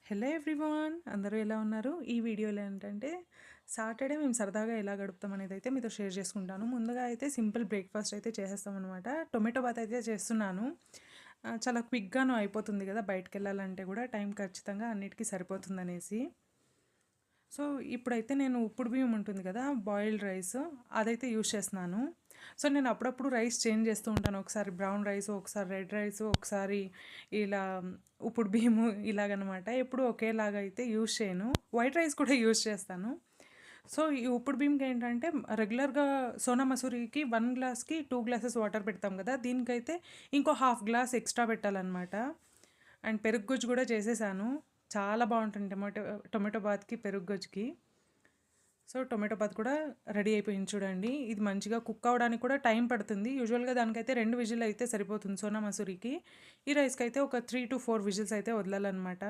Hello everyone, అందరూ ఎలా ఉన్నారు? ఈ వీడియోలో ఏంటంటే సాటర్డే మేము సరదాగా ఎలా గడుపుతాం అనేది అయితే మీతో షేర్ చేసుకుంటాను. ముందుగా అయితే సింపుల్ బ్రేక్ఫాస్ట్ అయితే చేసేస్తామన్నమాట. టొమాటో బాత్ అయితే చేస్తున్నాను. చాలా క్విక్గాను అయిపోతుంది కదా, బయటకు వెళ్ళాలంటే కూడా టైం ఖచ్చితంగా అన్నిటికీ సరిపోతుందనేసి. సో ఇప్పుడైతే నేను ఉప్పుడు బియ్యం ఉంటుంది కదా, బాయిల్డ్ రైస్ అదైతే యూజ్ చేస్తున్నాను. సో నేను అప్పుడప్పుడు రైస్ చేంజ్ చేస్తూ ఉంటాను. ఒకసారి బ్రౌన్ రైస్, ఒకసారి రెడ్ రైస్, ఒకసారి ఇలా ఉప్పుడు బియ్యము ఇలాగనమాట. ఎప్పుడు ఒకేలాగా అయితే యూజ్ చేయను. వైట్ రైస్ కూడా యూజ్ చేస్తాను. సో ఈ ఉప్పుడు బియ్యంకి ఏంటంటే రెగ్యులర్గా సోనా మసూరికి 1 గ్లాస్కి 2 గ్లాసెస్ వాటర్ పెడతాం కదా, దీనికైతే ఇంకో హాఫ్ గ్లాస్ ఎక్స్ట్రా పెట్టాలన్నమాట. అండ్ పెరుగు గుజ్జు కూడా చేసేసాను. చాలా బాగుంటుంది టొమాటో బాత్కి పెరుగు గుజ్జుకి. సో టొమాటో బాత్ కూడా రెడీ అయిపోయింది చూడండి. ఇది మంచిగా కుక్ అవ్వడానికి కూడా టైం పడుతుంది. యూజువల్గా దానికైతే 2 విజిల్ అయితే సరిపోతుంది సోనా మసూరికి. ఈ రైస్కి అయితే ఒక 3 to 4 విజిల్స్ అయితే వదలాలన్నమాట.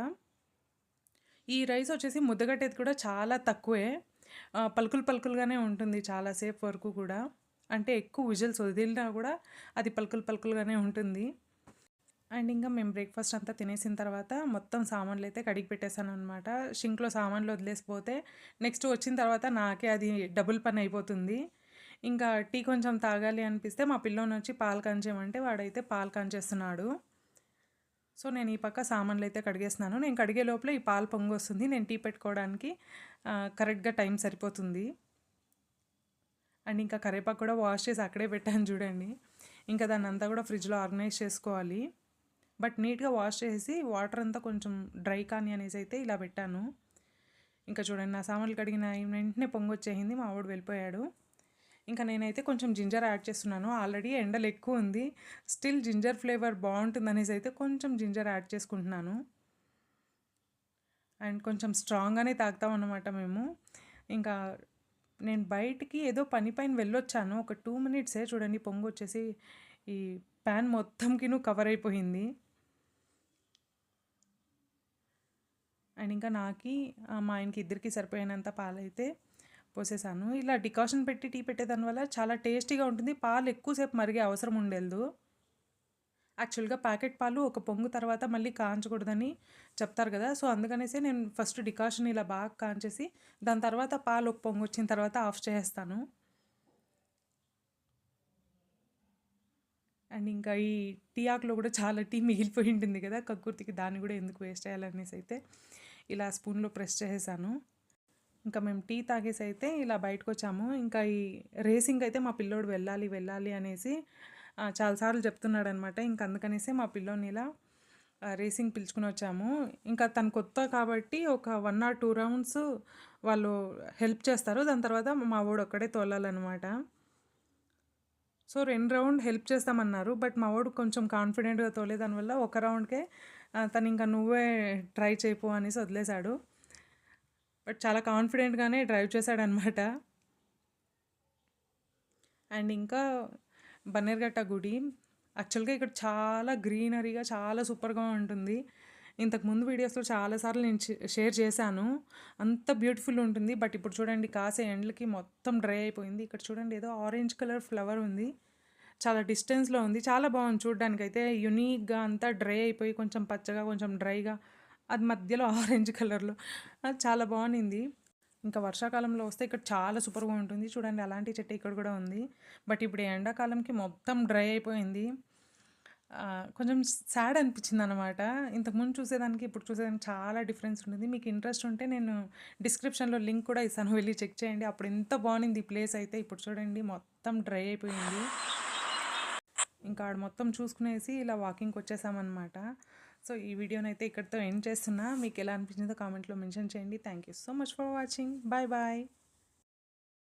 ఈ రైస్ వచ్చేసి ముద్దగట్టేది కూడా చాలా తక్కువే. పలుకులు పలుకులుగానే ఉంటుంది చాలాసేపు వరకు కూడా. అంటే ఎక్కువ విజిల్స్ వదిలినా కూడా అది పలుకులు పలుకులుగానే ఉంటుంది. అండ్ ఇంకా మేము బ్రేక్ఫాస్ట్ అంతా తినేసిన తర్వాత మొత్తం సామాన్లు అయితే కడిగి పెట్టేశాను అనమాట. షింక్లో సామాన్లు వదిలేసిపోతే నెక్స్ట్ వచ్చిన తర్వాత నాకే అది డబుల్ పని అయిపోతుంది. ఇంకా టీ కొంచెం తాగాలి అనిపిస్తే మా పిల్లోని వచ్చి పాలు కాంచేయమంటే వాడైతే పాలు కాంచేస్తున్నాడు. సో నేను ఈ పక్క సామాన్లు అయితే కడిగేస్తున్నాను. నేను కడిగే లోపల ఈ పాలు పొంగు వస్తుంది. నేను టీ పెట్టుకోవడానికి కరెక్ట్గా టైం సరిపోతుంది. అండ్ ఇంకా కరివేపాకు కూడా వాష్ చేసి అక్కడే పెట్టాను చూడండి. ఇంకా దాన్ని అంతా కూడా ఫ్రిడ్జ్లో ఆర్గనైజ్ చేసుకోవాలి. బట్ నీట్గా వాష్ చేసి వాటర్ అంతా కొంచెం డ్రై కానీ అనేసి అయితే ఇలా పెట్టాను. ఇంకా చూడండి, నా సామాన్లు కడిగిన వెంటనే పొంగు వచ్చేసింది. మా వాడు వెళ్ళిపోయాడు. ఇంకా నేనైతే కొంచెం జింజర్ యాడ్ చేస్తున్నాను. ఆల్రెడీ ఎండలు ఎక్కువ ఉంది, స్టిల్ జింజర్ ఫ్లేవర్ బాగుంటుంది అనేసి అయితే కొంచెం జింజర్ యాడ్ చేసుకుంటున్నాను. అండ్ కొంచెం స్ట్రాంగ్గానే తాగుతాం అన్నమాట మేము. ఇంకా నేను బయటికి ఏదో పని పైన వెళ్ళొచ్చాను. ఒక 2 మినిట్సే చూడండి, పొంగు వచ్చేసి ఈ ప్యాన్ మొత్తంకిను కవర్ అయిపోయింది. అండ్ ఇంకా నాకి మా ఆయనకి ఇద్దరికి సరిపోయినంత పాలైతే పోసేసాను. ఇలా డికాషన్ పెట్టి టీ పెట్టేదాని వల్ల చాలా టేస్టీగా ఉంటుంది. పాలు ఎక్కువసేపు మరిగే అవసరం ఉండేది. యాక్చువల్గా ప్యాకెట్ పాలు ఒక పొంగు తర్వాత మళ్ళీ కాంచకూడదని చెప్తారు కదా, సో అందుకనేసి నేను ఫస్ట్ డికాషన్ ఇలా బాగా కాంచేసి దాని తర్వాత పాలు ఒక పొంగు వచ్చిన తర్వాత ఆఫ్ చేసేస్తాను. అండ్ ఇంకా ఈ టీ ఆకులో కూడా చాలా టీ మిగిలిపోయి ఉంటుంది కదా కక్కుర్తికి, దాన్ని కూడా ఎందుకు వేస్ట్ చేయాలనేసి అయితే ఇలా స్పూన్లో ప్రెస్ చేసేసాను. ఇంకా మేము టీ తాగేసి అయితే ఇలా బయటకు వచ్చాము. ఇంకా ఈ రేసింగ్ అయితే మా పిల్లోడు వెళ్ళాలి వెళ్ళాలి అనేసి చాలాసార్లు చెప్తున్నాడు అనమాట. ఇంక అందుకనేసి మా పిల్లోని ఇలా రేసింగ్ పిలుచుకుని వచ్చాము. ఇంకా తను కొత్త కాబట్టి ఒక 1 or 2 రౌండ్స్ వాళ్ళు హెల్ప్ చేస్తారు. దాని తర్వాత మా వాడు ఒక్కడే తోలాలన్నమాట. సో 2 రౌండ్ హెల్ప్ చేస్తామన్నారు. బట్ మా వాడు కొంచెం కాన్ఫిడెంట్గా తోలే దానివల్ల ఒక రౌండ్కే తను ఇంకా నువ్వే ట్రై చేయపో అనేసి వదిలేశాడు. బట్ చాలా కాన్ఫిడెంట్గానే డ్రైవ్ చేశాడనమాట. అండ్ ఇంకా బన్నేరుగట్ట గుడి యాక్చువల్గా ఇక్కడ చాలా గ్రీనరీగా చాలా సూపర్గా ఉంటుంది. ఇంతకుముందు వీడియోస్లో చాలాసార్లు నేను షేర్ చేశాను. అంత బ్యూటిఫుల్ ఉంటుంది. బట్ ఇప్పుడు చూడండి, కాసే ఎండ్లకి మొత్తం డ్రై అయిపోయింది. ఇక్కడ చూడండి, ఏదో ఆరెంజ్ కలర్ ఫ్లవర్ ఉంది, చాలా డిస్టెన్స్లో ఉంది. చాలా బాగుంది చూడడానికి అయితే. యునీక్గా అంతా డ్రై అయిపోయి కొంచెం పచ్చగా కొంచెం డ్రైగా, అది మధ్యలో ఆరెంజ్ కలర్లో అది చాలా బాగుంది. ఇంకా వర్షాకాలంలో వస్తే ఇక్కడ చాలా సూపర్గా ఉంటుంది. చూడండి, అలాంటి చెట్టు ఇక్కడ కూడా ఉంది. బట్ ఇప్పుడు ఎండాకాలంకి మొత్తం డ్రై అయిపోయింది. కొంచెం సాడ్ అనిపించింది అనమాట. ఇంతకుముందు చూసేదానికి ఇప్పుడు చూసేదానికి చాలా డిఫరెన్స్ ఉంటుంది. మీకు ఇంట్రెస్ట్ ఉంటే నేను డిస్క్రిప్షన్లో లింక్ కూడా ఇస్తాను, వెళ్ళి చెక్ చేయండి. అప్పుడు ఎంత బాగుంది ఈ ప్లేస్ అయితే. ఇప్పుడు చూడండి, మొత్తం డ్రై అయిపోయింది. ఇంకా ఆడ మొత్తం చూసుకునేసి ఇలా వాకింగ్కి వచ్చేసామన్నమాట. సో ఈ వీడియోని అయితే ఇక్కడితో ఎండ్ చేస్తున్నా. మీకు ఎలా అనిపించిందో కామెంట్లో మెన్షన్ చేయండి. Thank you so much for watching. Bye bye.